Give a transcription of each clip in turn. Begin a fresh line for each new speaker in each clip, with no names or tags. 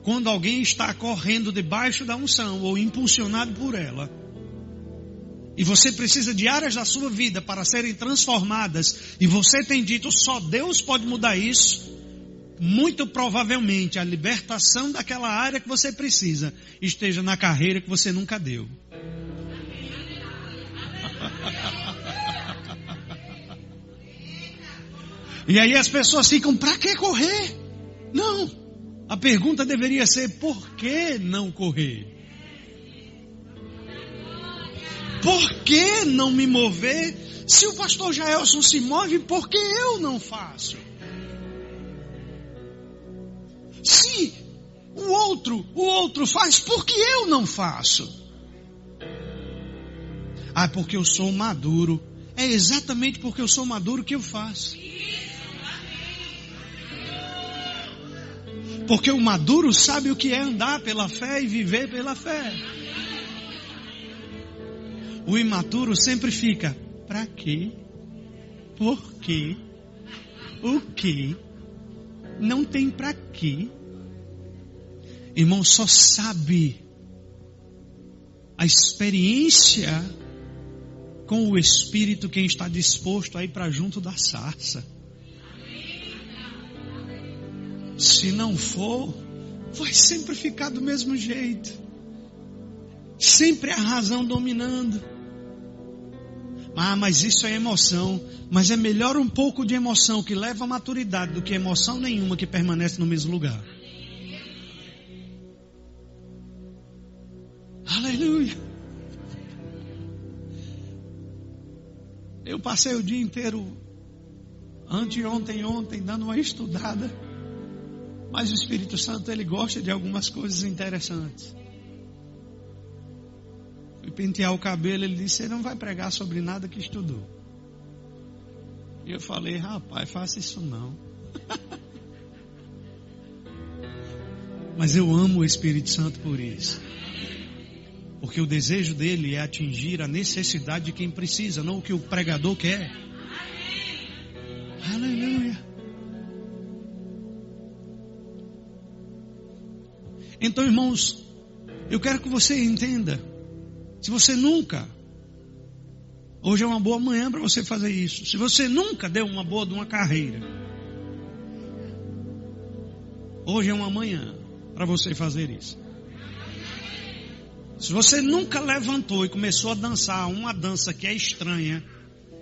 quando alguém está correndo debaixo da unção ou impulsionado por ela, e você precisa de áreas da sua vida para serem transformadas, e você tem dito, só Deus pode mudar isso, muito provavelmente a libertação daquela área que você precisa esteja na carreira que você nunca deu. E aí as pessoas ficam, para que correr? Não, a pergunta deveria ser, por que não correr? Por que não me mover? Se o pastor Jaelson se move, por que eu não faço? Se o outro faz, por que eu não faço? Ah, porque eu sou maduro. É exatamente porque eu sou maduro que eu faço. Porque o maduro sabe o que é andar pela fé e viver pela fé. O imaturo sempre fica, pra quê? Por quê? O quê? Não tem pra quê. Irmão, só sabe a experiência com o Espírito quem está disposto a ir para junto da sarça. Se não for, vai sempre ficar do mesmo jeito. Sempre a razão dominando. Ah, mas isso é emoção. Mas é melhor um pouco de emoção que leva à maturidade do que emoção nenhuma que permanece no mesmo lugar. Aleluia. Eu passei o dia inteiro, ontem, dando uma estudada. Mas o Espírito Santo, ele gosta de algumas coisas interessantes. Fui pentear o cabelo, ele disse, você não vai pregar sobre nada que estudou. E eu falei, rapaz, faça isso não. Mas eu amo o Espírito Santo por isso. Porque o desejo dele é atingir a necessidade de quem precisa, não o que o pregador quer. Aleluia. Então, irmãos, eu quero que você entenda. Se você nunca, hoje é uma boa manhã para você fazer isso. Se você nunca deu uma boa de uma carreira, hoje é uma manhã para você fazer isso. Se você nunca levantou e começou a dançar uma dança que é estranha,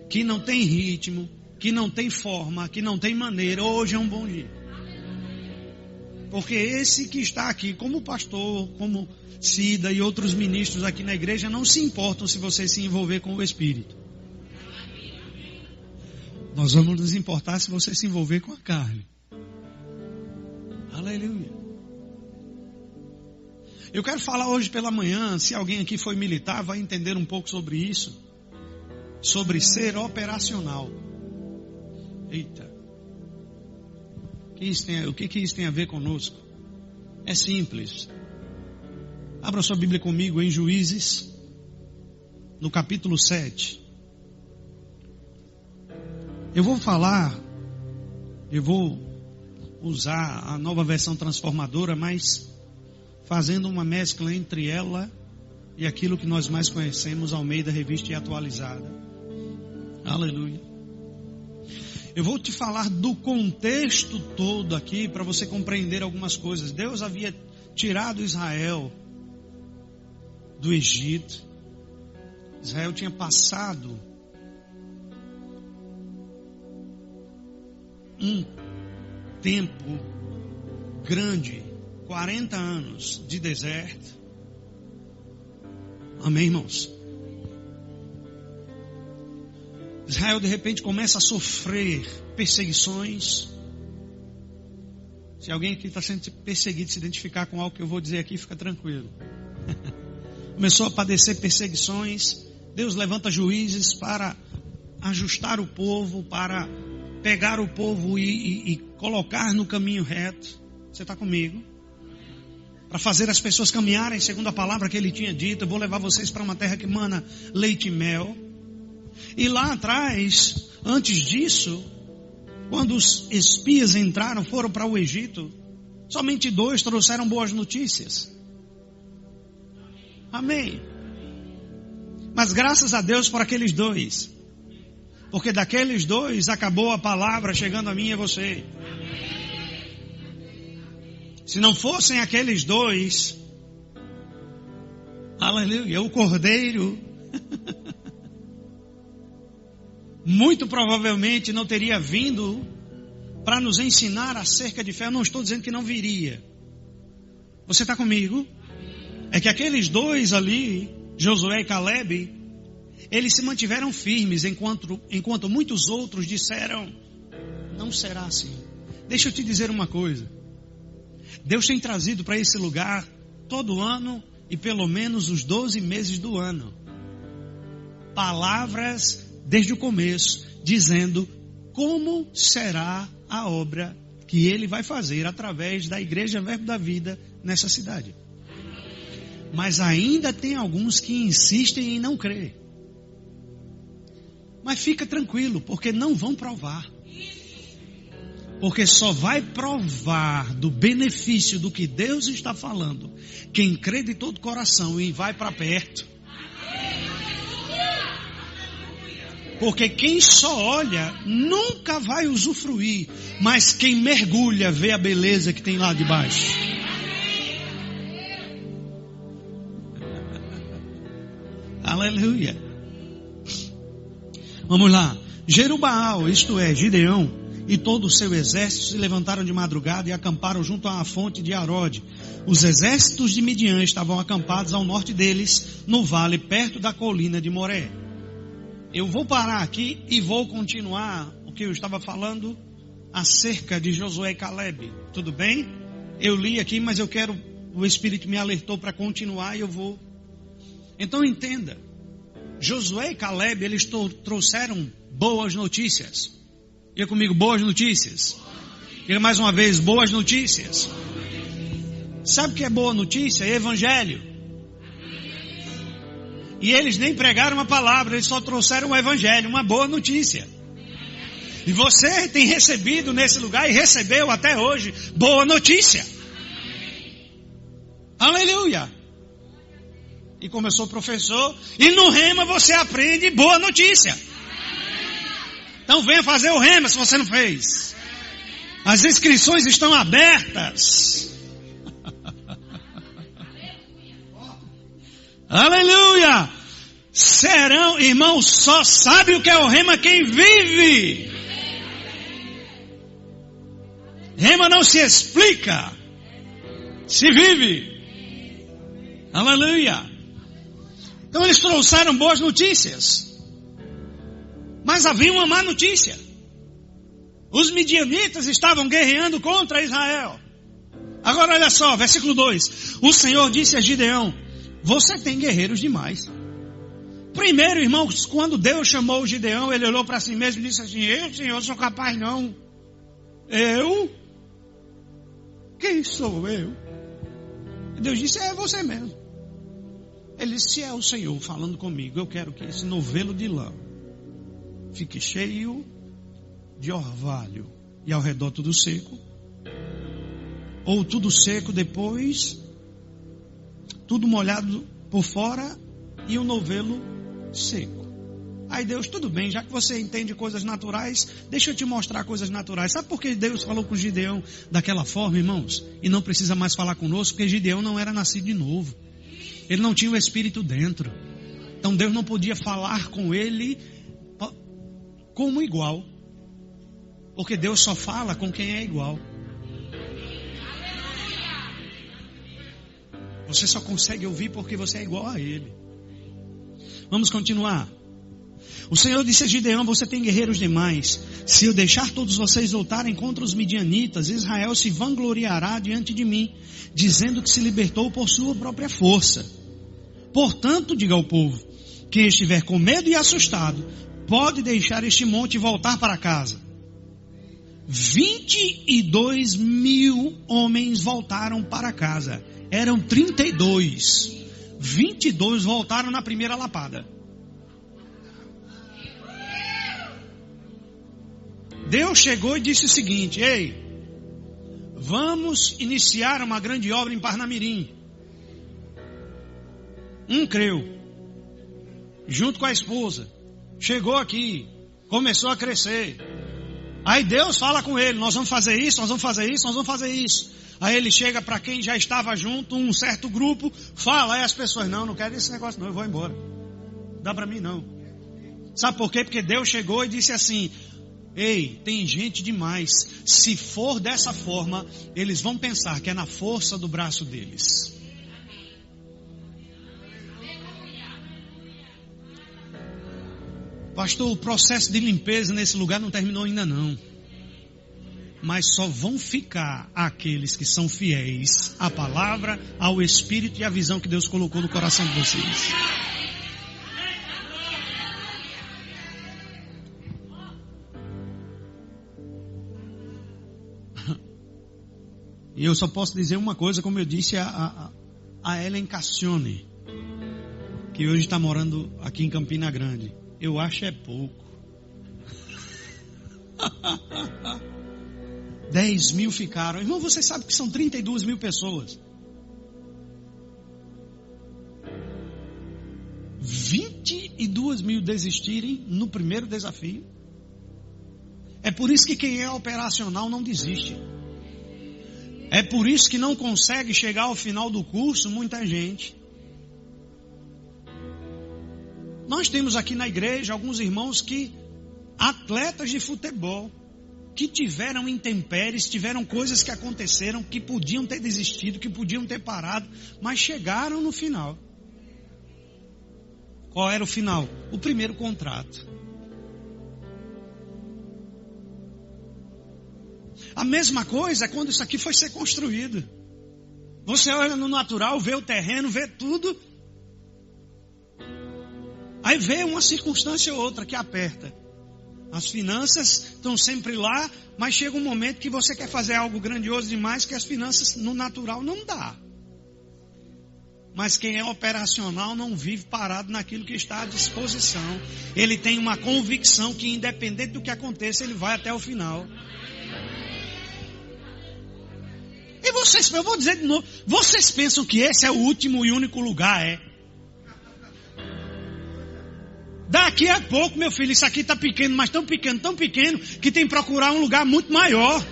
que não tem ritmo, que não tem forma, que não tem maneira, hoje é um bom dia. Porque esse que está aqui, como pastor, como Cida e outros ministros aqui na igreja, não se importam se você se envolver com o Espírito. Nós vamos nos importar se você se envolver com a carne. Aleluia. Eu quero falar hoje pela manhã, se alguém aqui foi militar, vai entender um pouco sobre isso. Sobre ser operacional. Eita. O que isso tem a ver conosco? É simples. Abra sua Bíblia comigo em Juízes, no capítulo 7. Eu vou usar a nova versão transformadora, mas fazendo uma mescla entre ela e aquilo que nós mais conhecemos, Almeida Revista e Atualizada. Aleluia. Eu vou te falar do contexto todo aqui para você compreender algumas coisas. Deus havia tirado Israel do Egito. Israel tinha passado um tempo grande, 40 anos de deserto. Amém, irmãos? Israel de repente começa a sofrer perseguições. Se alguém aqui está sendo perseguido, se identificar com algo que eu vou dizer aqui, fica tranquilo. Começou a padecer perseguições. Deus levanta juízes para ajustar o povo, para pegar o povo e colocar no caminho reto. Você está comigo? Para fazer as pessoas caminharem segundo a palavra que ele tinha dito. Eu vou levar vocês para uma terra que mana leite e mel. E lá atrás, antes disso, quando os espias foram para o Egito, Somente 2 trouxeram boas notícias. Amém. Mas graças a Deus por aqueles 2. Porque daqueles 2 acabou a palavra chegando a mim e a você. Se não fossem aqueles 2, aleluia, o Cordeiro muito provavelmente não teria vindo para nos ensinar acerca de fé. Eu não estou dizendo que não viria. Você está comigo? É que aqueles 2 ali, Josué e Caleb, eles se mantiveram firmes enquanto muitos outros disseram, não será assim. Deixa eu te dizer uma coisa. Deus tem trazido para esse lugar todo ano e pelo menos os 12 meses do ano palavras desde o começo, dizendo como será a obra que Ele vai fazer através da Igreja Verbo da Vida nessa cidade. Mas ainda tem alguns que insistem em não crer. Mas fica tranquilo, porque não vão provar. Porque só vai provar do benefício do que Deus está falando quem crê de todo coração e vai para perto. Porque quem só olha nunca vai usufruir, mas quem mergulha vê a beleza que tem lá de baixo. Aleluia. Vamos lá. Jerubaal, isto é, Gideão, e todo o seu exército se levantaram de madrugada e acamparam junto à fonte de Arode. Os exércitos de Midian estavam acampados ao norte deles, no vale, perto da colina de Moré. Eu vou parar aqui e vou continuar o que eu estava falando acerca de Josué e Caleb. Tudo bem? Eu li aqui, mas eu quero, o Espírito me alertou para continuar e eu vou. Então entenda, Josué e Caleb, eles trouxeram boas notícias. Diga comigo, boas notícias. Diga mais uma vez, boas notícias. Sabe o que é boa notícia? É evangelho. E eles nem pregaram a palavra, eles só trouxeram o evangelho, uma boa notícia. E você tem recebido nesse lugar e recebeu até hoje boa notícia. Aleluia. E como eu sou professor, e no Rema você aprende boa notícia. Então venha fazer o Rema se você não fez. As inscrições estão abertas. Aleluia! Serão, irmão, só sabe o que é o Rema quem vive. Rema não se explica, se vive. Aleluia! Então eles trouxeram boas notícias. Mas havia uma má notícia. Os midianitas estavam guerreando contra Israel. Agora olha só, versículo 2. O Senhor disse a Gideão, você tem guerreiros demais. Primeiro, irmãos, quando Deus chamou o Gideão, ele olhou para si mesmo e disse assim, eu, Senhor, sou capaz não. Eu? Quem sou eu? E Deus disse, é você mesmo. Ele disse, se é o Senhor falando comigo, eu quero que esse novelo de lã fique cheio de orvalho e ao redor tudo seco. Ou tudo seco depois, tudo molhado por fora e o novelo seco. Aí Deus, tudo bem, já que você entende coisas naturais, deixa eu te mostrar coisas naturais. Sabe por que Deus falou com Gideão daquela forma, irmãos? E não precisa mais falar conosco, porque Gideão não era nascido de novo. Ele não tinha o Espírito dentro. Então Deus não podia falar com ele como igual. Porque Deus só fala com quem é igual. Você só consegue ouvir porque você é igual a ele. Vamos continuar. O Senhor disse a Gideão, você tem guerreiros demais. Se eu deixar todos vocês lutarem contra os midianitas, Israel se vangloriará diante de mim, dizendo que se libertou por sua própria força. Portanto, diga ao povo, quem estiver com medo e assustado, pode deixar este monte e voltar para casa. 22 mil homens voltaram para casa. Eram 32. 22 voltaram na primeira lapada. Deus chegou e disse o seguinte, ei, vamos iniciar uma grande obra em Parnamirim. Creu, junto com a esposa, chegou aqui, começou a crescer. Aí Deus fala com ele, nós vamos fazer isso, nós vamos fazer isso, nós vamos fazer isso. Aí ele chega para quem já estava junto, um certo grupo, fala, aí as pessoas, não quero esse negócio não, eu vou embora. Não dá para mim não. Sabe por quê? Porque Deus chegou e disse assim, ei, tem gente demais, se for dessa forma, eles vão pensar que é na força do braço deles. Pastor, o processo de limpeza nesse lugar não terminou ainda não. Mas só vão ficar aqueles que são fiéis à palavra, ao Espírito e à visão que Deus colocou no coração de vocês. E eu só posso dizer uma coisa, como eu disse a Ellen Cassione, que hoje está morando aqui em Campina Grande. Eu acho é pouco. 10 mil ficaram. Irmão, você sabe que são 32 mil pessoas. 22 mil desistirem no primeiro desafio. É por isso que quem é operacional não desiste. É por isso que não consegue chegar ao final do curso muita gente. Nós temos aqui na igreja alguns irmãos que, atletas de futebol, que tiveram intempéries, tiveram coisas que aconteceram, que podiam ter desistido, que podiam ter parado, mas chegaram no final. Qual era o final? O primeiro contrato. A mesma coisa é quando isso aqui foi ser construído. Você olha no natural, vê o terreno, vê tudo. Aí vê uma circunstância ou outra que aperta. As finanças estão sempre lá, mas chega um momento que você quer fazer algo grandioso demais, que as finanças no natural não dá. Mas quem é operacional não vive parado naquilo que está à disposição. Ele tem uma convicção que independente do que aconteça, ele vai até o final. E vocês, eu vou dizer de novo, vocês pensam que esse é o último e único lugar, Daqui a pouco, meu filho, isso aqui está pequeno, mas tão pequeno, que tem que procurar um lugar muito maior.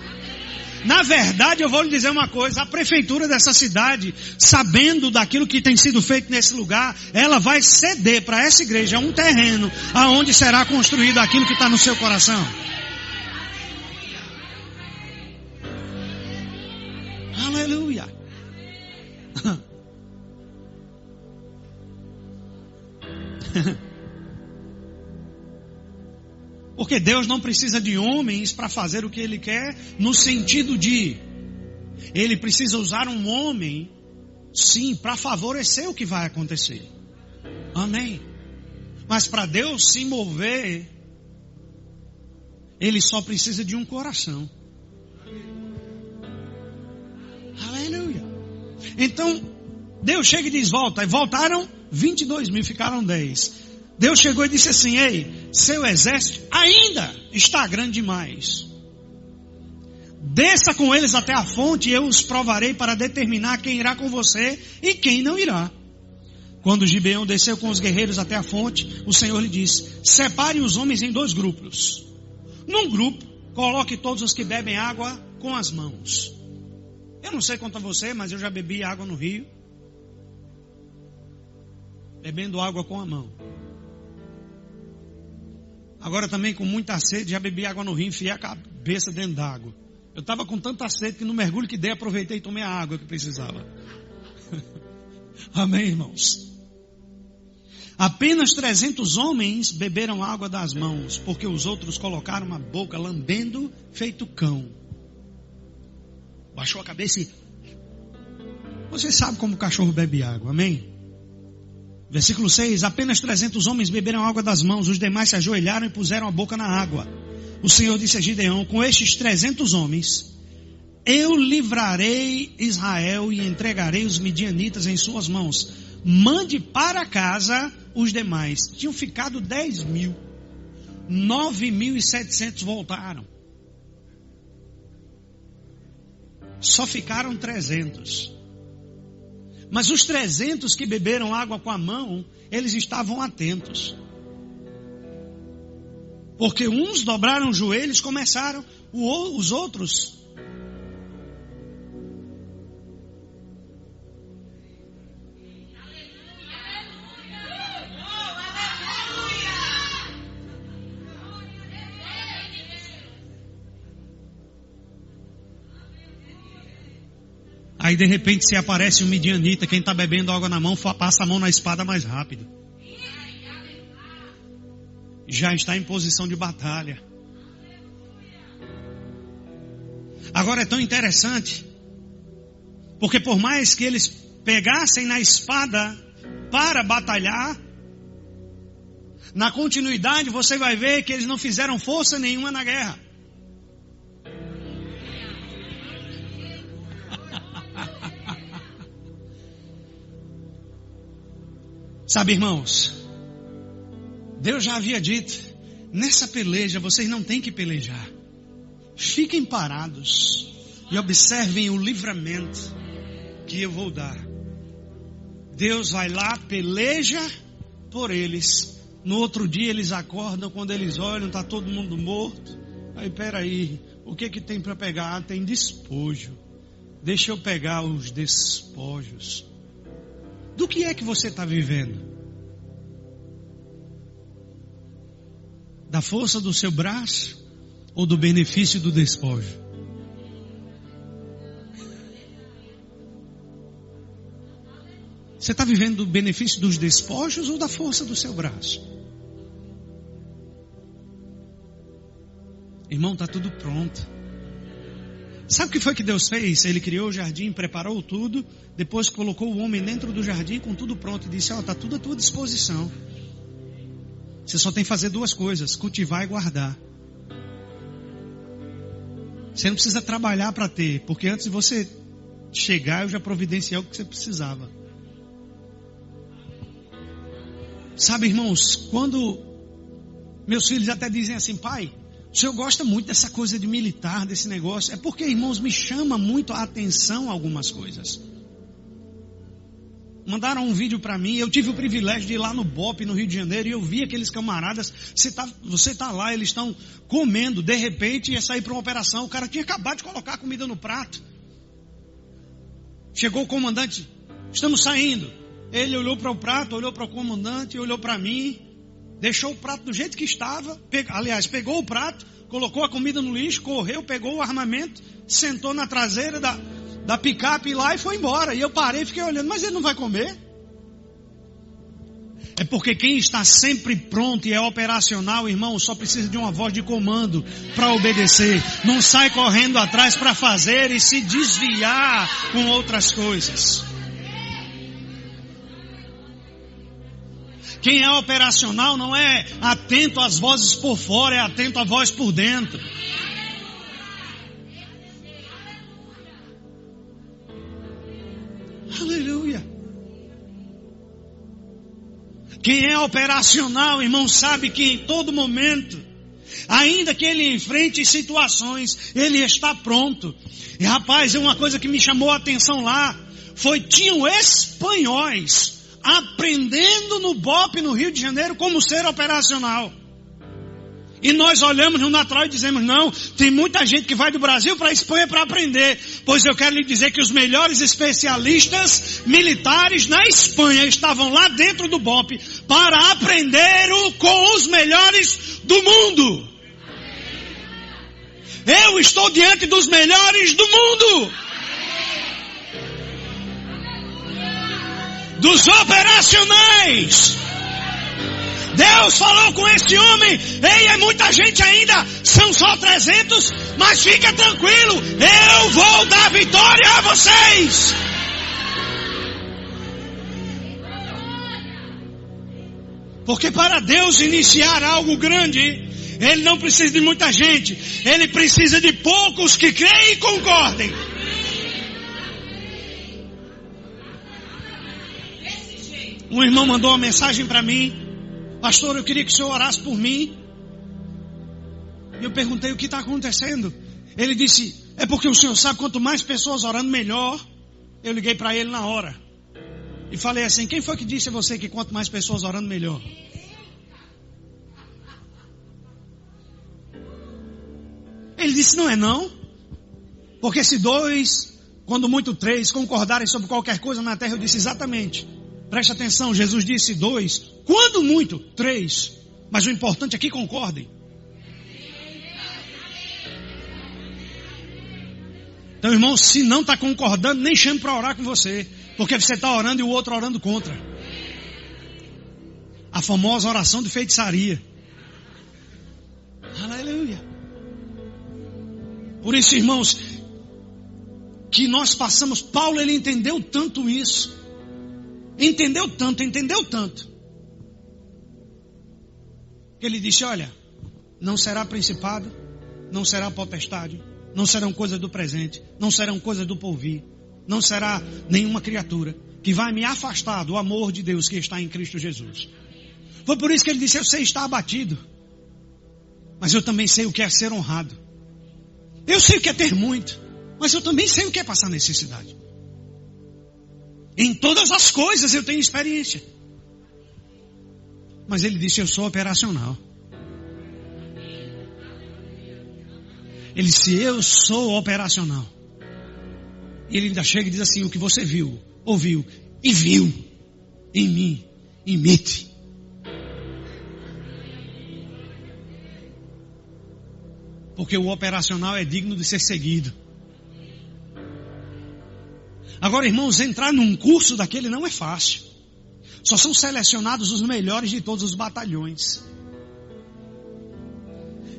Na verdade, eu vou lhe dizer uma coisa, a prefeitura dessa cidade, sabendo daquilo que tem sido feito nesse lugar, ela vai ceder para essa igreja um terreno, aonde será construído aquilo que está no seu coração. Aleluia. Porque Deus não precisa de homens para fazer o que Ele quer, no sentido de, Ele precisa usar um homem, sim, para favorecer o que vai acontecer. Amém. Mas para Deus se mover, Ele só precisa de um coração. Aleluia. Então, Deus chega e diz, volta. E voltaram 22 mil, ficaram 10. Deus chegou e disse assim, ei, seu exército ainda está grande demais. Desça com eles até a fonte e eu os provarei para determinar quem irá com você e quem não irá. Quando Gibeão desceu com os guerreiros até a fonte, o Senhor lhe disse, separe os homens em 2 grupos. Num grupo, coloque todos os que bebem água com as mãos. Eu não sei quanto a você, mas eu já bebi água no rio. Bebendo água com a mão. Agora também com muita sede, já bebi água no rio, enfiei a cabeça dentro d'água. Eu estava com tanta sede que no mergulho que dei, aproveitei e tomei a água que precisava. Amém, irmãos? Apenas 300 homens beberam água das mãos, porque os outros colocaram a boca lambendo feito cão. Baixou a cabeça e... Você sabe como o cachorro bebe água, amém? Versículo 6, apenas 300 homens beberam água das mãos, os demais se ajoelharam e puseram a boca na água. O Senhor disse a Gideão, com estes 300 homens, eu livrarei Israel e entregarei os midianitas em suas mãos. Mande para casa os demais. Tinham ficado 10 mil. 9.700 voltaram. só ficaram 300. Mas os 300 que beberam água com a mão, eles estavam atentos. Porque uns dobraram os joelhos, começaram, os outros. Aí de repente se aparece um midianita, quem está bebendo água na mão, passa a mão na espada mais rápido. Já está em posição de batalha. Agora é tão interessante, porque por mais que eles pegassem na espada para batalhar, na continuidade você vai ver que eles não fizeram força nenhuma na guerra. Sabe, irmãos, Deus já havia dito, nessa peleja vocês não têm que pelejar. Fiquem parados e observem o livramento que eu vou dar. Deus vai lá, peleja por eles. No outro dia eles acordam, quando eles olham, está todo mundo morto. Aí, peraí, o que tem para pegar? Tem despojo. Deixa eu pegar os despojos. Do que é que você está vivendo? Da força do seu braço ou do benefício do despojo? Você está vivendo do benefício dos despojos ou da força do seu braço? Irmão, está tudo pronto. Sabe o que foi que Deus fez? Ele criou o jardim, preparou tudo, depois colocou o homem dentro do jardim com tudo pronto e disse, está tudo à tua disposição. Você só tem que fazer duas coisas, cultivar e guardar. Você não precisa trabalhar para ter, porque antes de você chegar eu já providenciei o que você precisava. Sabe, irmãos, quando meus filhos até dizem assim, pai, o senhor gosta muito dessa coisa de militar, desse negócio. É porque, irmãos, me chama muito a atenção algumas coisas. Mandaram um vídeo para mim, eu tive o privilégio de ir lá no BOP, no Rio de Janeiro, e eu vi aqueles camaradas, você está lá, eles estão comendo, de repente ia sair para uma operação, o cara tinha acabado de colocar a comida no prato. Chegou o comandante, estamos saindo. Ele olhou para o prato, olhou para o comandante, olhou para mim, deixou o prato do jeito que estava, pegou o prato, colocou a comida no lixo, correu, pegou o armamento, sentou na traseira da picape lá e foi embora. E eu parei e fiquei olhando, mas ele não vai comer? É porque quem está sempre pronto e é operacional, irmão, só precisa de uma voz de comando para obedecer. Não sai correndo atrás para fazer e se desviar com outras coisas. Quem é operacional não é atento às vozes por fora, é atento à voz por dentro. Aleluia. Quem é operacional, irmão, sabe que em todo momento, ainda que ele enfrente situações, ele está pronto. E rapaz, uma coisa que me chamou a atenção lá, tinham espanhóis aprendendo no BOP no Rio de Janeiro como ser operacional. E nós olhamos no natural e dizemos, não, tem muita gente que vai do Brasil para a Espanha para aprender. Pois eu quero lhe dizer que os melhores especialistas militares na Espanha estavam lá dentro do BOP para aprender com os melhores do mundo. Eu estou diante dos melhores do mundo. Dos operacionais. Deus falou com esse homem, ei, é muita gente ainda, são só 300, mas fica tranquilo, eu vou dar vitória a vocês. Porque para Deus iniciar algo grande, Ele não precisa de muita gente, Ele precisa de poucos que creem e concordem. Um irmão mandou uma mensagem para mim, pastor, eu queria que o senhor orasse por mim. E eu perguntei o que está acontecendo. Ele disse, É porque o Senhor sabe, quanto mais pessoas orando, melhor. Eu liguei para ele na hora. E falei assim, quem foi que disse a você que quanto mais pessoas orando, melhor? Ele disse, não é não. Porque se 2, quando muito 3, concordarem sobre qualquer coisa na terra, eu disse exatamente. Preste atenção, Jesus disse 2, quando muito 3. Mas o importante é que concordem. Então, irmão, se não está concordando, nem chame para orar com você. Porque você está orando e o outro orando contra. A famosa oração de feitiçaria. Aleluia. Por isso, irmãos, que nós passamos, Paulo, ele entendeu tanto isso. Entendeu tanto. Que ele disse, olha, não será principado, não será potestade, não serão coisas do presente, não serão coisas do porvir, não será nenhuma criatura que vai me afastar do amor de Deus que está em Cristo Jesus. Foi por isso que ele disse, eu sei estar abatido, mas eu também sei o que é ser honrado. Eu sei o que é ter muito, mas eu também sei o que é passar necessidade. Em todas as coisas eu tenho experiência. Mas ele disse, eu sou operacional. Ele disse, eu sou operacional. E ele ainda chega e diz assim, o que você viu, ouviu e viu em mim, imite. Porque o operacional é digno de ser seguido. Agora, irmãos, entrar num curso daquele não é fácil. Só são selecionados os melhores de todos os batalhões.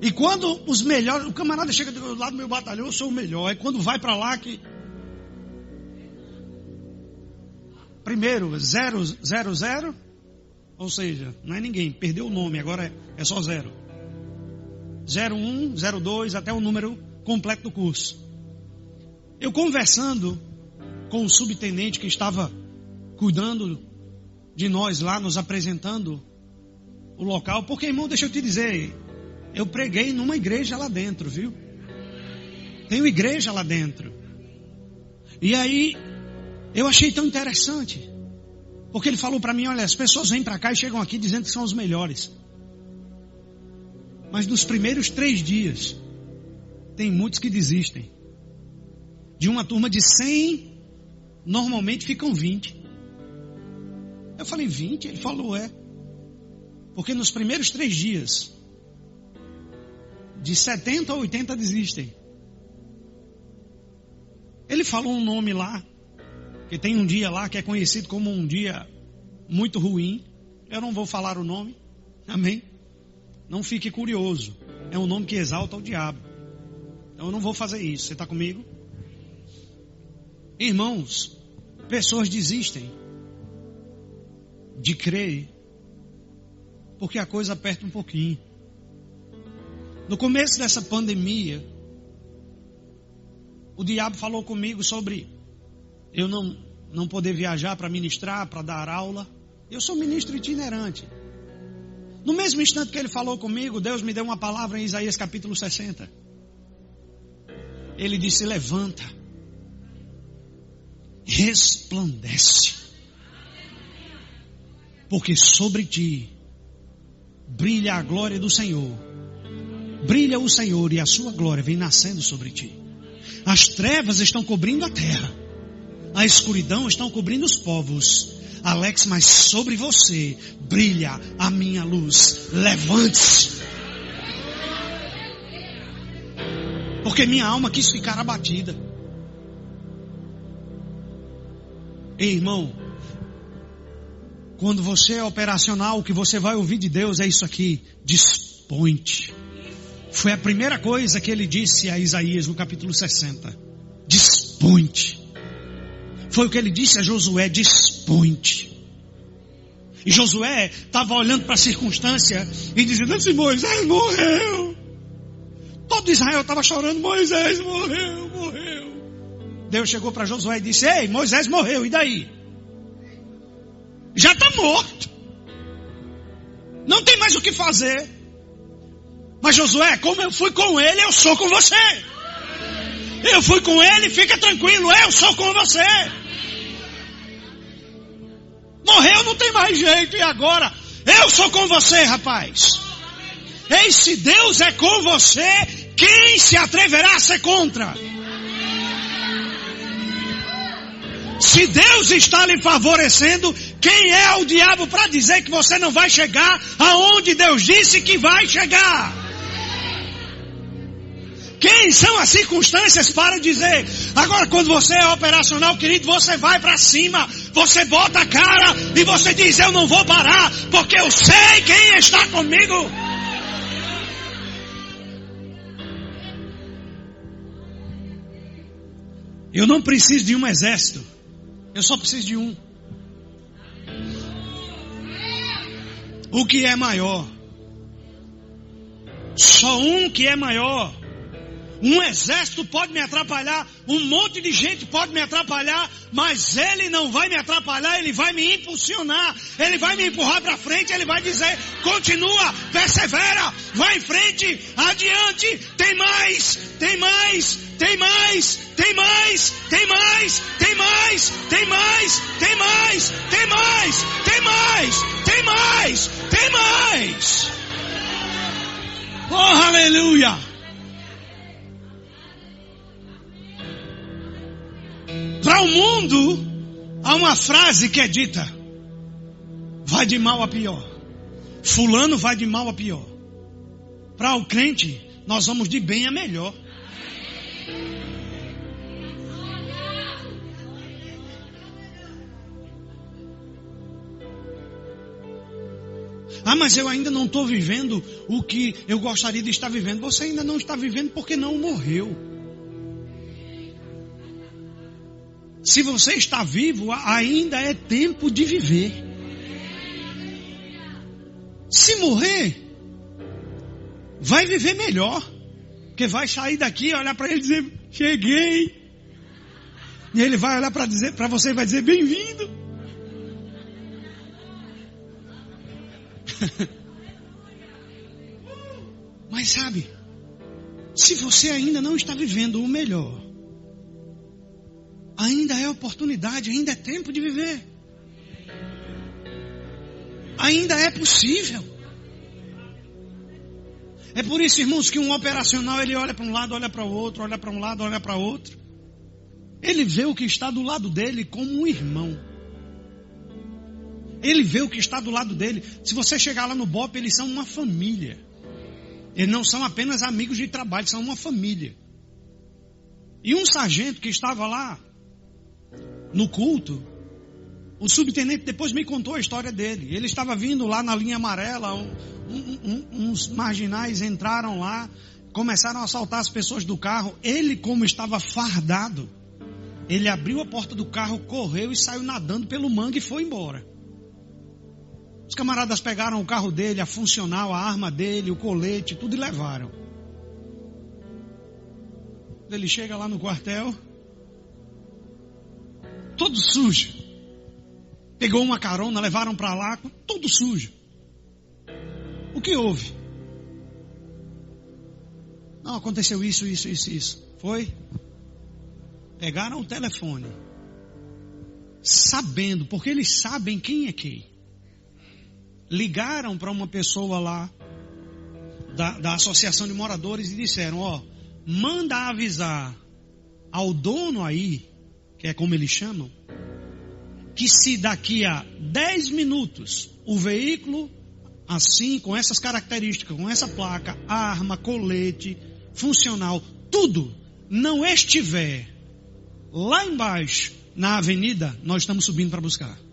E quando os melhores, o camarada chega do lado do meu batalhão, eu sou o melhor. E quando vai para lá que... Primeiro, 000, ou seja, não é ninguém, perdeu o nome, agora é só 0. 01, 02, até o número completo do curso. Eu conversando com o subtenente que estava cuidando de nós lá, nos apresentando o local, porque, irmão, deixa eu te dizer, eu preguei numa igreja lá dentro, viu? Tenho igreja lá dentro. E aí, eu achei tão interessante, porque ele falou para mim, olha, as pessoas vêm para cá e chegam aqui dizendo que são os melhores. Mas nos primeiros 3 dias, tem muitos que desistem. De uma turma de 100, normalmente ficam 20. Eu falei, 20? Ele falou, é. Porque nos primeiros 3 dias, de 70 a 80 desistem. Ele falou um nome lá, que tem um dia lá que é conhecido como um dia muito ruim. Eu não vou falar o nome, amém? Não fique curioso, é um nome que exalta o diabo. Então eu não vou fazer isso, você está comigo? Irmãos, pessoas desistem de crer, porque a coisa aperta um pouquinho. No começo dessa pandemia, o diabo falou comigo sobre eu não poder viajar para ministrar, para dar aula. Eu sou ministro itinerante. No mesmo instante que ele falou comigo, Deus me deu uma palavra em Isaías capítulo 60. Ele disse, levanta, resplandece, porque sobre ti brilha a glória do Senhor. Brilha o Senhor e a sua glória vem nascendo sobre ti. As trevas estão cobrindo a terra, a escuridão estão cobrindo os povos. Alex, mas sobre você brilha a minha luz. Levante-se. Porque minha alma quis ficar abatida. Ei, irmão, quando você é operacional, o que você vai ouvir de Deus é isso aqui: dispõe-te. Foi a primeira coisa que ele disse a Isaías no capítulo 60. Dispõe-te. Foi o que ele disse a Josué: dispõe-te. E Josué estava olhando para a circunstância e dizendo assim: Moisés morreu. Todo Israel estava chorando: Moisés morreu. Deus chegou para Josué e disse: ei, Moisés morreu, e daí? Já está morto. Não tem mais o que fazer. Mas Josué, como eu fui com ele, eu sou com você. Eu fui com ele, fica tranquilo, eu sou com você. Morreu, não tem mais jeito, e agora? Eu sou com você, rapaz. Ei, se Deus é com você, quem se atreverá a ser contra? Se Deus está lhe favorecendo, quem é o diabo para dizer que você não vai chegar aonde Deus disse que vai chegar? Quem são as circunstâncias para dizer? Agora, quando você é operacional, querido, você vai para cima, você bota a cara e você diz: eu não vou parar, porque eu sei quem está comigo. Eu não preciso de um exército, eu só preciso de um. O que é maior? Só um que é maior. Um exército pode me atrapalhar, um monte de gente pode me atrapalhar, mas ele não vai me atrapalhar, ele vai me impulsionar, ele vai me empurrar para frente, ele vai dizer: continua, persevera, vai em frente, adiante, tem mais, tem mais, tem mais, tem mais, tem mais, tem mais, tem mais, tem mais, tem mais, tem mais, tem mais, tem mais. Oh, aleluia! Para o mundo, há uma frase que é dita: vai de mal a pior. Fulano vai de mal a pior. Para o crente, nós vamos de bem a melhor. Ah, mas eu ainda não estou vivendo o que eu gostaria de estar vivendo. Você ainda não está vivendo porque não morreu. Se você está vivo, ainda é tempo de viver. Se morrer, vai viver melhor. Porque vai sair daqui, olhar para ele e dizer: cheguei. E ele vai olhar para você e vai dizer: bem-vindo. Mas sabe, se você ainda não está vivendo o melhor, ainda é oportunidade, ainda é tempo de viver. Ainda é possível. É por isso, irmãos, que um operacional, ele olha para um lado, olha para o outro, olha para um lado, olha para outro. Ele vê o que está do lado dele como um irmão. Ele vê o que está do lado dele. Se você chegar lá no BOP, eles são uma família. Eles não são apenas amigos de trabalho, são uma família. E um sargento que estava lá no culto, o subtenente depois me contou a história dele. Ele estava vindo lá na linha amarela, uns marginais entraram lá, começaram a assaltar as pessoas do carro. Ele, como estava fardado, ele abriu a porta do carro, correu e saiu nadando pelo mangue e foi embora. Os camaradas pegaram o carro dele, a funcional, a arma dele, o colete, tudo e levaram. Ele chega lá no quartel, todo sujo. Pegou uma carona, levaram para lá, todo sujo. O que houve? Não, aconteceu isso. Foi? Pegaram o telefone, sabendo, porque eles sabem quem é quem. Ligaram para uma pessoa lá, da associação de moradores, e disseram: ó, manda avisar ao dono aí, que é como eles chamam, que se daqui a 10 minutos o veículo, assim, com essas características, com essa placa, arma, colete, funcional, tudo, não estiver lá embaixo, na avenida, nós estamos subindo para buscar.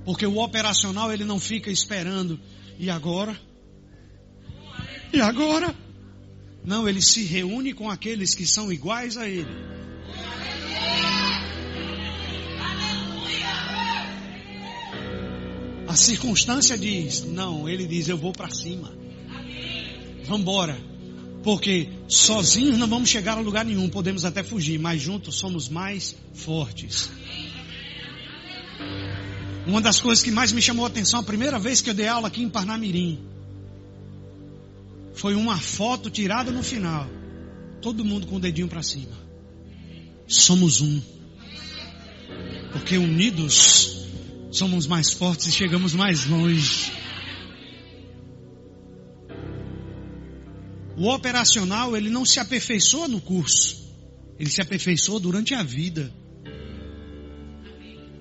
Porque o operacional, ele não fica esperando: e agora? E agora? Não, ele se reúne com aqueles que são iguais a ele. A circunstância diz: não, ele diz: eu vou para cima. Vamos embora. Porque sozinhos não vamos chegar a lugar nenhum, podemos até fugir, mas juntos somos mais fortes. Uma das coisas que mais me chamou a atenção, a primeira vez que eu dei aula aqui em Parnamirim, foi uma foto tirada no final. Todo mundo com o dedinho para cima. Somos um. Porque unidos somos mais fortes e chegamos mais longe. O operacional, ele não se aperfeiçoa no curso. Ele se aperfeiçoa durante a vida.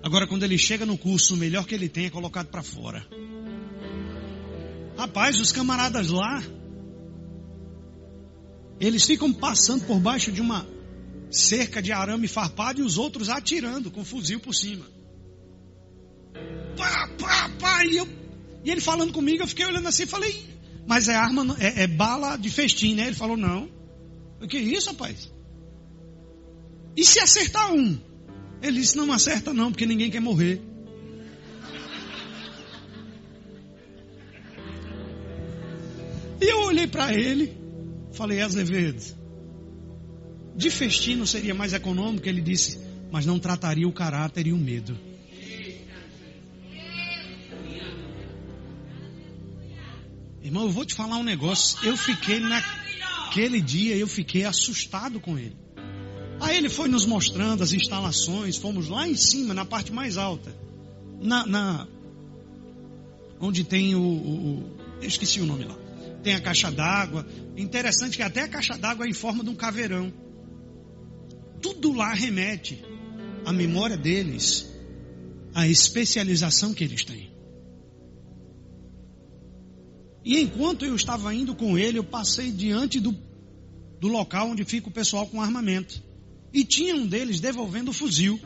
Agora, quando ele chega no curso, o melhor que ele tem é colocado para fora. Rapaz, os camaradas lá, eles ficam passando por baixo de uma cerca de arame farpado e os outros atirando com fuzil por cima. Pá, pá, pá. E ele falando comigo, eu fiquei olhando assim e falei, mas é arma, é bala de festim, né? Ele falou, não. O que é isso, rapaz? E se acertar um? Ele disse, não acerta não, porque ninguém quer morrer. E eu olhei para ele, falei, Azevedo, de festim não seria mais econômico? Ele disse, mas não trataria o caráter e o medo. Irmão, eu vou te falar um negócio. Eu fiquei naquele dia, eu fiquei assustado com ele. Aí ele foi nos mostrando as instalações. Fomos lá em cima, na parte mais alta, onde tem eu esqueci o nome lá. Tem a caixa d'água. Interessante que até a caixa d'água é em forma de um caveirão. Tudo lá remete à memória deles, à especialização que eles têm. E enquanto eu estava indo com ele, eu passei diante do local onde fica o pessoal com armamento. E tinha um deles devolvendo o fuzil.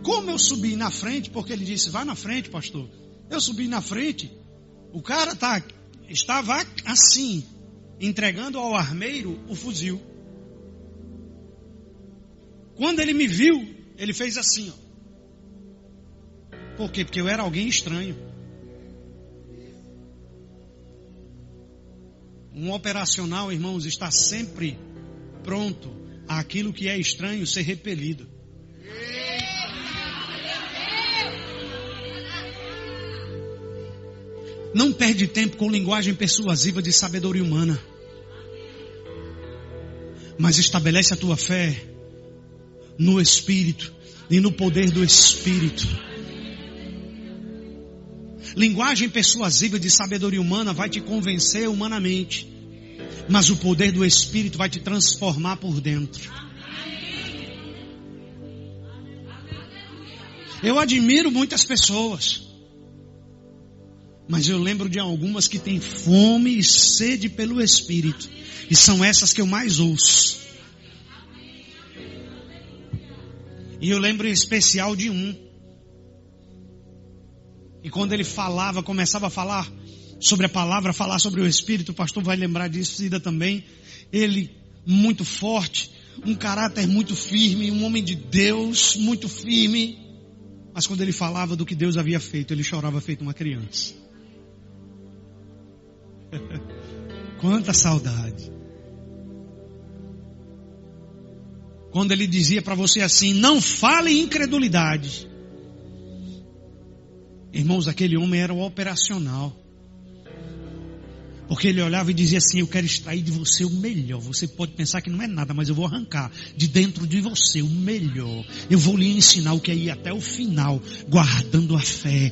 Como eu subi na frente, porque ele disse, vai na frente, pastor. Eu subi na frente, o cara estava assim, entregando ao armeiro o fuzil. Quando ele me viu, ele fez assim, ó. Por quê? Porque eu era alguém estranho. Um operacional, irmãos, está sempre pronto àquilo que é estranho ser repelido. Não perde tempo com linguagem persuasiva de sabedoria humana, mas estabelece a tua fé no Espírito e no poder do Espírito. Linguagem persuasiva de sabedoria humana vai te convencer humanamente, mas o poder do Espírito vai te transformar por dentro. Eu admiro muitas pessoas, mas eu lembro de algumas que têm fome e sede pelo Espírito, e são essas que eu mais ouço. E eu lembro em especial de um. E quando ele falava, começava a falar sobre a palavra, falar sobre o Espírito, o pastor vai lembrar disso, Cida também. Ele muito forte, um caráter muito firme, um homem de Deus muito firme. Mas quando ele falava do que Deus havia feito, ele chorava feito uma criança. Quanta saudade. Quando ele dizia para você assim, não fale em incredulidade. Irmãos, aquele homem era o operacional. Porque ele olhava e dizia assim, eu quero extrair de você o melhor. Você pode pensar que não é nada, mas eu vou arrancar de dentro de você o melhor. Eu vou lhe ensinar o que é ir até o final, guardando a fé,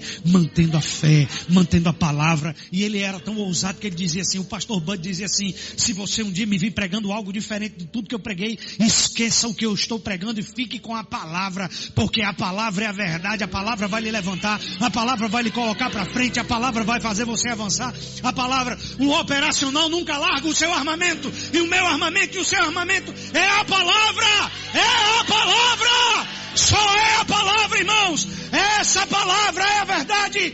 mantendo a palavra. E ele era tão ousado que ele dizia assim, o pastor Bud dizia assim, se você um dia me vir pregando algo diferente de tudo que eu preguei, esqueça o que eu estou pregando e fique com a palavra, porque a palavra é a verdade, a palavra vai lhe levantar, a palavra vai lhe colocar para frente, a palavra vai fazer você avançar, a palavra... O operacional nunca larga o seu armamento. E o meu armamento e o seu armamento é a palavra. É a palavra. Só é a palavra, irmãos. Essa palavra é a verdade.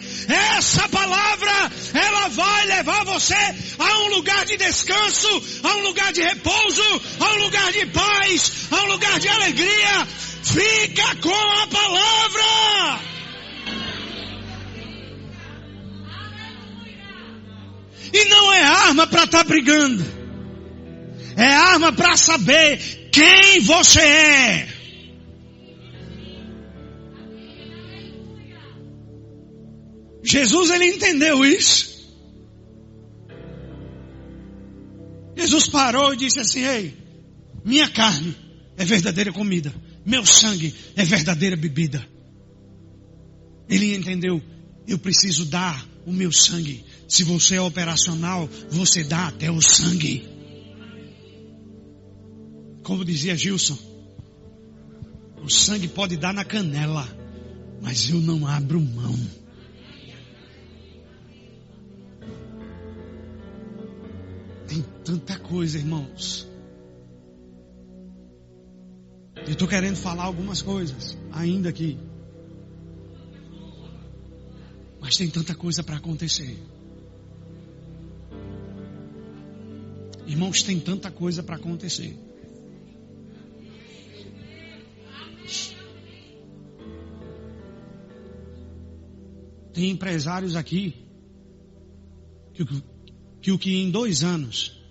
Essa palavra, ela vai levar você a um lugar de descanso, a um lugar de repouso, a um lugar de paz, a um lugar de alegria. Fica com a palavra. E não é arma para estar brigando. É arma para saber quem você é. Jesus, ele entendeu isso. Jesus parou e disse assim: ei, minha carne é verdadeira comida, meu sangue é verdadeira bebida. Ele entendeu, eu preciso dar o meu sangue. Se você é operacional, você dá até o sangue. Como dizia Gilson, o sangue pode dar na canela, mas eu não abro mão. Tem tanta coisa, irmãos. Eu estou querendo falar algumas coisas ainda aqui. Mas tem tanta coisa para acontecer. Irmãos, tem tanta coisa para acontecer. Tem empresários aqui que o que em 2 anos,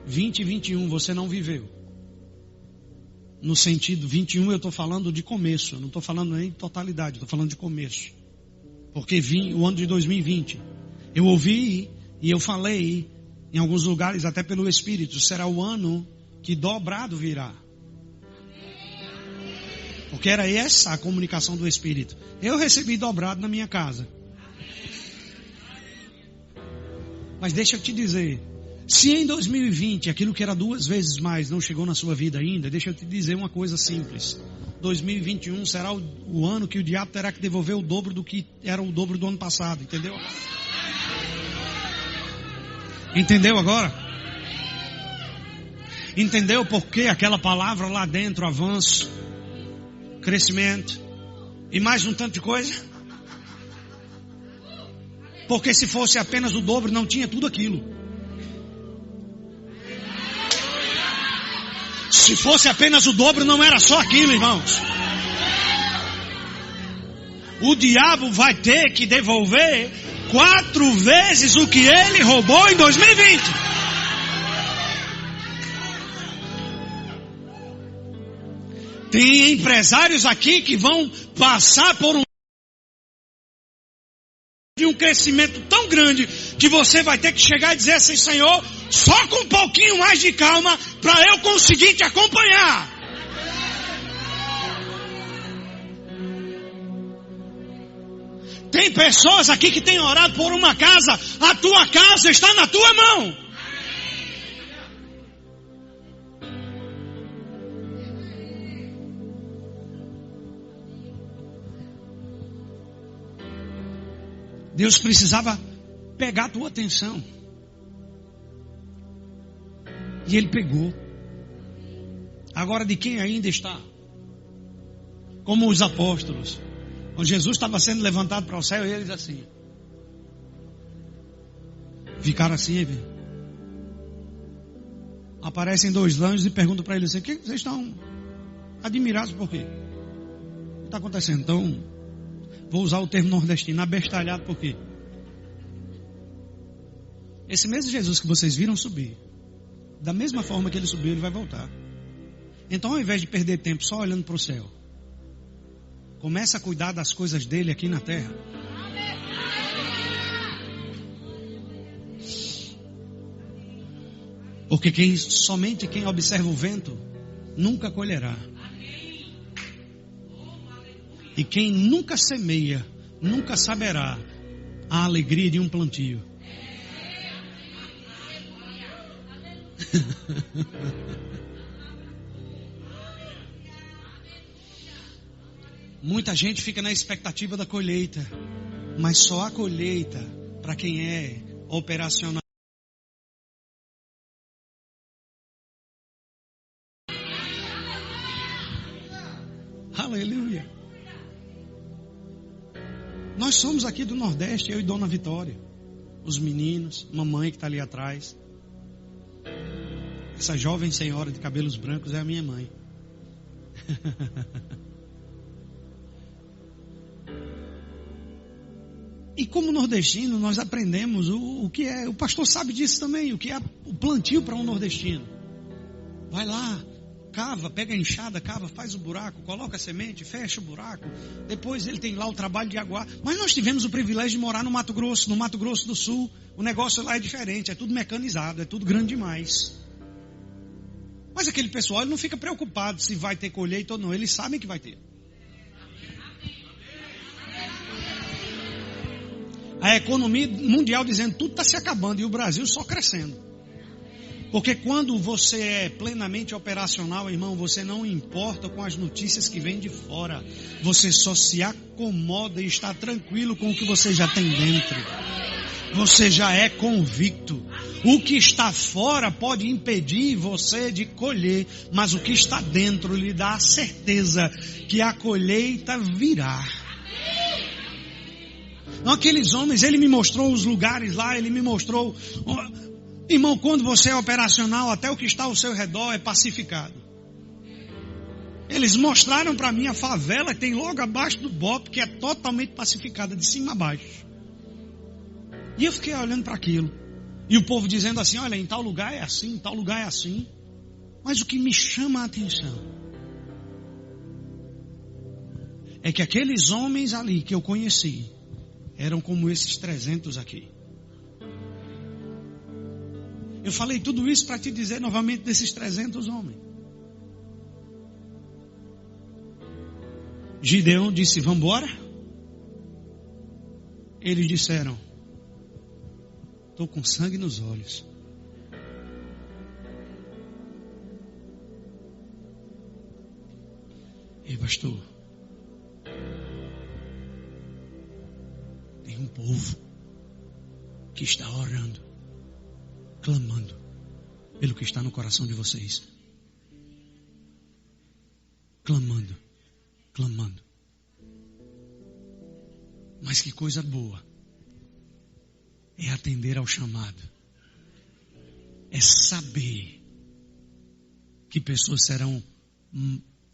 20 e 21, você não viveu. No sentido, 21 eu estou falando de começo, eu não estou falando nem de totalidade, estou falando de começo. Porque o ano de 2020, eu ouvi e eu falei em alguns lugares, até pelo Espírito, será o ano que dobrado virá. Porque era essa a comunicação do Espírito. Eu recebi dobrado na minha casa. Mas deixa eu te dizer, se em 2020 aquilo que era 2 vezes mais não chegou na sua vida ainda, deixa eu te dizer uma coisa simples. 2021 será o ano que o diabo terá que devolver o dobro do que era o dobro do ano passado, entendeu? Entendeu agora? Entendeu por que aquela palavra lá dentro, avanço, crescimento e mais um tanto de coisa? Porque se fosse apenas o dobro, não tinha tudo aquilo. Se fosse apenas o dobro, não era só aquilo, irmãos. O diabo vai ter que devolver 4 vezes o que ele roubou em 2020. Tem empresários aqui que vão passar por um crescimento tão grande que você vai ter que chegar e dizer assim: Senhor, só com um pouquinho mais de calma para eu conseguir te acompanhar. Tem pessoas aqui que têm orado por uma casa, a tua casa está na tua mão. Deus precisava pegar a tua atenção. E Ele pegou. Agora, de quem ainda está? Como os apóstolos. Quando Jesus estava sendo levantado para o céu, eles assim. Ficaram assim, viu? Aparecem 2 anjos e perguntam para eles assim: o que vocês estão admirados por quê? O que está acontecendo? Então, vou usar o termo nordestino, abestalhado por quê? Esse mesmo Jesus que vocês viram subir, da mesma forma que ele subiu, ele vai voltar. Então, ao invés de perder tempo só olhando para o céu, começa a cuidar das coisas dele aqui na terra. Porque somente quem observa o vento nunca colherá. E quem nunca semeia, nunca saberá a alegria de um plantio. Muita gente fica na expectativa da colheita, mas só há colheita para quem é operacional. Aleluia. Nós somos aqui do Nordeste, eu e Dona Vitória, os meninos, mamãe que está ali atrás. Essa jovem senhora de cabelos brancos é a minha mãe. E como nordestino, nós aprendemos o que é, o pastor sabe disso também, o que é o plantio para um nordestino. Vai lá, cava, pega a enxada, cava, faz o buraco, coloca a semente, fecha o buraco. Depois ele tem lá o trabalho de aguar. Mas nós tivemos o privilégio de morar no Mato Grosso do Sul, O negócio lá é diferente, é tudo mecanizado, é tudo grande demais. Mas aquele pessoal, ele não fica preocupado se vai ter colheita ou não. Eles sabem que vai ter. A economia mundial dizendo tudo está se acabando e o Brasil só crescendo. Porque quando você é plenamente operacional, irmão, você não importa com as notícias que vêm de fora. Você só se acomoda e está tranquilo com o que você já tem dentro. Você já é convicto. O que está fora pode impedir você de colher, mas o que está dentro lhe dá a certeza que a colheita virá. Aqueles homens, ele me mostrou os lugares lá, ele me mostrou... Irmão, quando você é operacional, até o que está ao seu redor é pacificado. Eles mostraram para mim a favela que tem logo abaixo do BOP, que é totalmente pacificada, de cima a baixo. E eu fiquei olhando para aquilo. E o povo dizendo assim, olha, em tal lugar é assim, em tal lugar é assim. Mas o que me chama a atenção é que aqueles homens ali que eu conheci eram como esses 300 aqui. Eu falei tudo isso para te dizer novamente desses 300 homens. Gideão disse, vamos embora? Eles disseram, estou com sangue nos olhos. Ei, pastor, tem um povo que está orando, clamando pelo que está no coração de vocês. Clamando, clamando. Mas que coisa boa é atender ao chamado. É saber que pessoas serão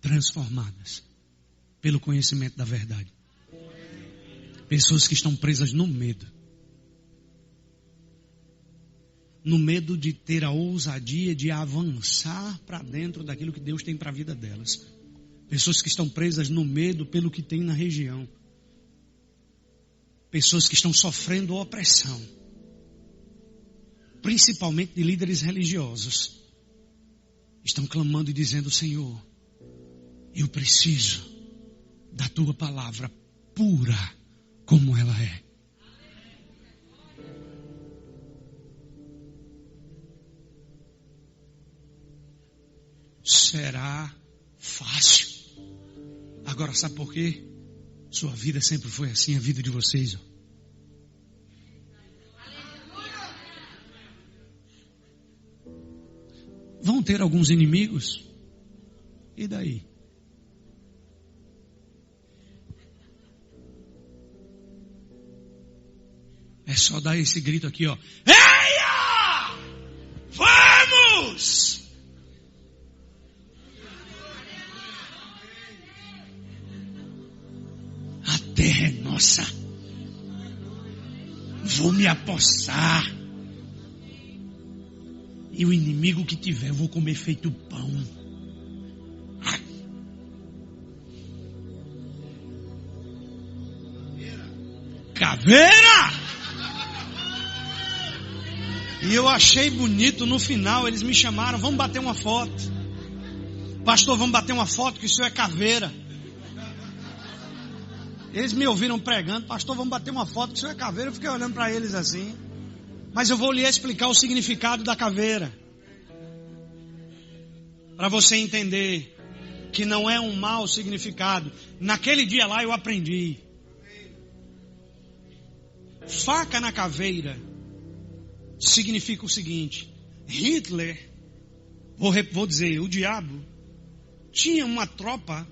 transformadas pelo conhecimento da verdade. Pessoas que estão presas no medo. No medo de ter a ousadia de avançar para dentro daquilo que Deus tem para a vida delas. Pessoas que estão presas no medo pelo que tem na região. Pessoas que estão sofrendo opressão. Principalmente de líderes religiosos. Estão clamando e dizendo, Senhor, eu preciso da tua palavra pura como ela é. Será fácil. Agora sabe por quê? Sua vida sempre foi assim, a vida de vocês. Vão ter alguns inimigos? E daí? É só dar esse grito aqui, ó. Eia! Vamos! A terra é nossa. Vou me apossar. E o inimigo que tiver, eu vou comer feito pão. Caveira! E eu achei bonito no final, eles me chamaram, vamos bater uma foto. Pastor, vamos bater uma foto que o senhor é caveira. Eles me ouviram pregando, pastor, vamos bater uma foto que o senhor é caveira. Eu fiquei olhando para eles assim. Mas eu vou lhe explicar o significado da caveira. Para você entender que não é um mau significado. Naquele dia lá eu aprendi. Faca na caveira significa o seguinte. Hitler, vou dizer, o diabo, tinha uma tropa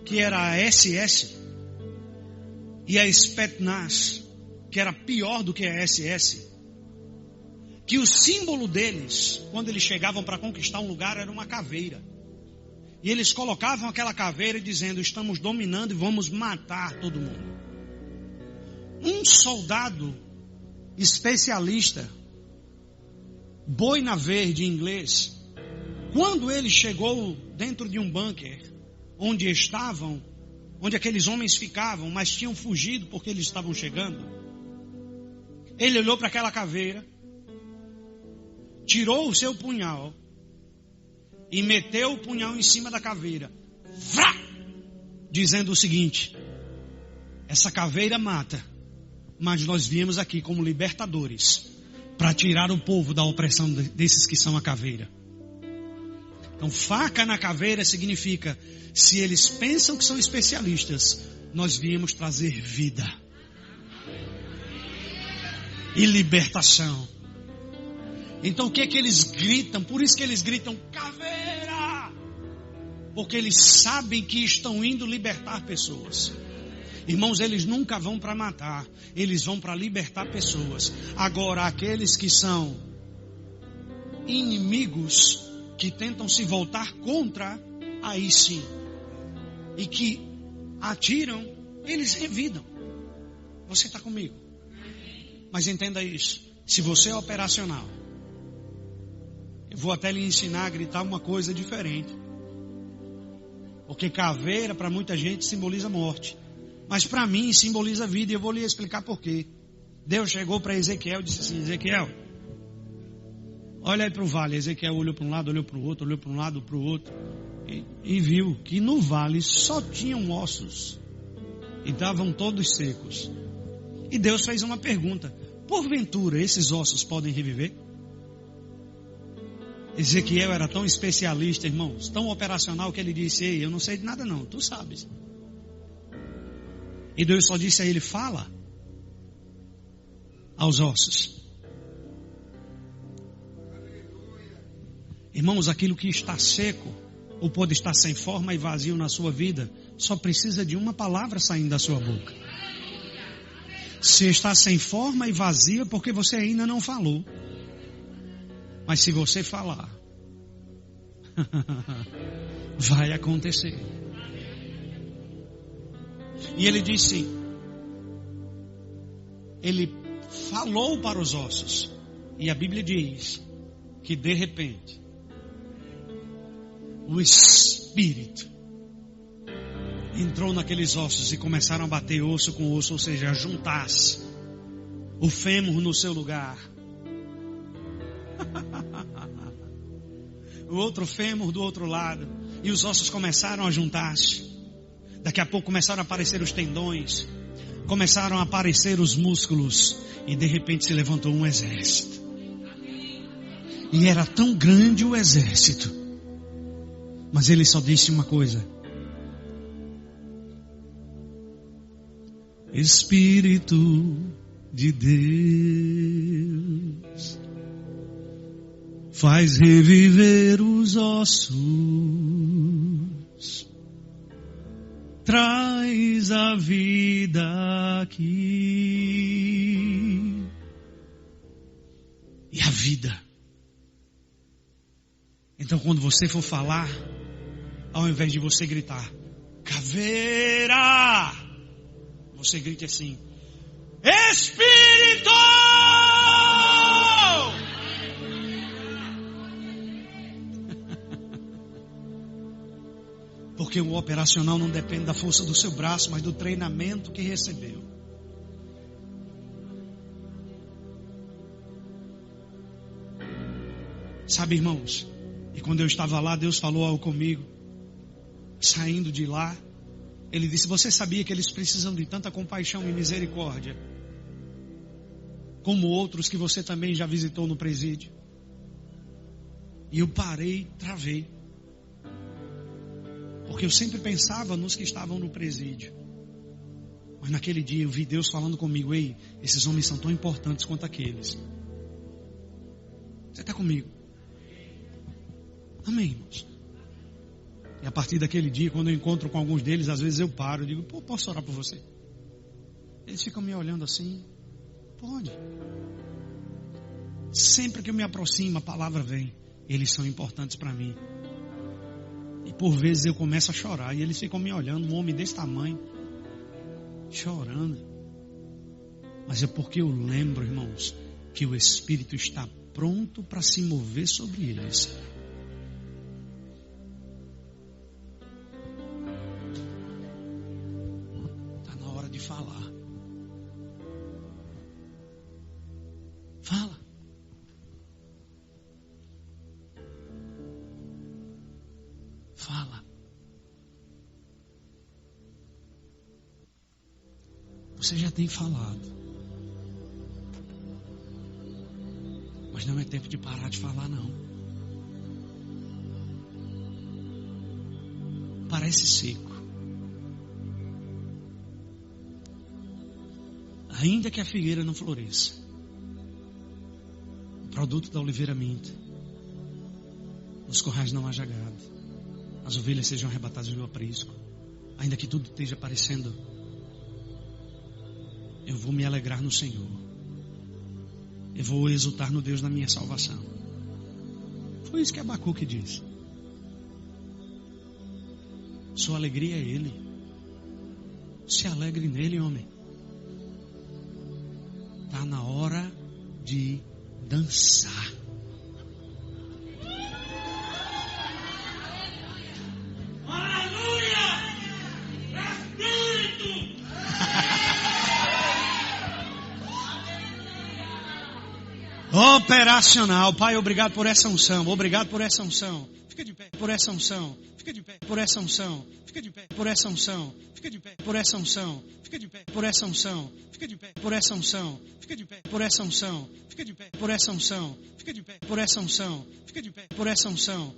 que era a SS e a Spetsnaz, que era pior do que a SS. Que o símbolo deles, quando eles chegavam para conquistar um lugar, era uma caveira. E eles colocavam aquela caveira dizendo, estamos dominando e vamos matar todo mundo. Um soldado especialista, boina verde em inglês, quando ele chegou dentro de um bunker, onde aqueles homens ficavam, mas tinham fugido porque eles estavam chegando, Ele olhou para aquela caveira, tirou o seu punhal e meteu o punhal em cima da caveira. Vrá! Dizendo o seguinte: essa caveira mata, mas nós viemos aqui como libertadores para tirar o povo da opressão desses que são a caveira. Então, faca na caveira significa, se eles pensam que são especialistas, nós viemos trazer vida e libertação. Então, o que é que eles gritam? Por isso que eles gritam caveira, porque eles sabem que estão indo libertar pessoas. Irmãos, eles nunca vão para matar, eles vão para libertar pessoas. Agora, aqueles que são inimigos, que tentam se voltar contra, aí sim, e que atiram, eles revidam. Você está comigo? Mas entenda isso, se você é operacional, eu vou até lhe ensinar a gritar uma coisa diferente. Porque caveira para muita gente simboliza morte, mas para mim simboliza vida, e eu vou lhe explicar por quê. Deus chegou para Ezequiel e disse assim: Ezequiel, olha aí para o vale. Ezequiel olhou para um lado, olhou para o outro, olhou para um lado, para o outro, e viu que no vale só tinham ossos, e estavam todos secos. E Deus fez uma pergunta: porventura esses ossos podem reviver? Ezequiel era tão especialista, irmãos, tão operacional, que ele disse: ei, eu não sei de nada não, tu sabes. E Deus só disse a ele: fala aos ossos. Irmãos, aquilo que está seco, ou pode estar sem forma e vazio na sua vida, só precisa de uma palavra saindo da sua boca. Se está sem forma e vazio, é porque você ainda não falou. Mas se você falar, vai acontecer. E ele disse, ele falou para os ossos, e a Bíblia diz que de repente o Espírito entrou naqueles ossos e começaram a bater osso com osso, ou seja, a juntar-se, o fêmur no seu lugar, o outro fêmur do outro lado, e os ossos começaram a juntar-se. Daqui a pouco começaram a aparecer os tendões, começaram a aparecer os músculos, e de repente se levantou um exército. E era tão grande o exército, mas ele só disse uma coisa: Espírito de Deus, faz reviver os ossos, traz a vida aqui. E a vida. Então, quando você for falar, ao invés de você gritar caveira, você grite assim: Espírito! Porque o operacional não depende da força do seu braço, mas do treinamento que recebeu. Sabe, irmãos, e quando eu estava lá, Deus falou algo comigo. Saindo de lá, Ele disse: você sabia que eles precisam de tanta compaixão e misericórdia, como outros que você também já visitou no presídio? E eu parei, travei. Porque eu sempre pensava nos que estavam no presídio. Mas naquele dia eu vi Deus falando comigo: ei, esses homens são tão importantes quanto aqueles. Você está comigo? Amém, irmãos? E a partir daquele dia, quando eu encontro com alguns deles, às vezes eu paro e digo: pô, posso orar por você? Eles ficam me olhando assim: pode. Sempre que eu me aproximo, a palavra vem. Eles são importantes para mim. E por vezes eu começo a chorar, e eles ficam me olhando, um homem desse tamanho, chorando. Mas é porque eu lembro, irmãos, que o Espírito está pronto para se mover sobre eles. Está na hora de falar. Fala. Fala. Você já tem falado. Mas não é tempo de parar de falar, não. Parece seco. Ainda que a figueira não floresça, o produto da oliveira minta, nos currais não haja gado, as ovelhas sejam arrebatadas do aprisco, ainda que tudo esteja parecendo, eu vou me alegrar no Senhor, eu vou exultar no Deus da minha salvação. Foi isso que Abacuque disse. Sua alegria é Ele. Se alegre nele, homem. Está na hora de dançar. Aleluia! Espírito! Operacional. Pai, obrigado por essa unção. Obrigado por essa unção. Fica de pé por essa unção. Fica de pé por essa unção. Fica de pé por essa unção. Fica de pé por essa unção. Fica de pé por essa unção. Fica de pé por essa unção. Fica de pé por essa unção. Fica de pé por essa unção. Fica de pé por essa unção. Fica de pé por essa unção.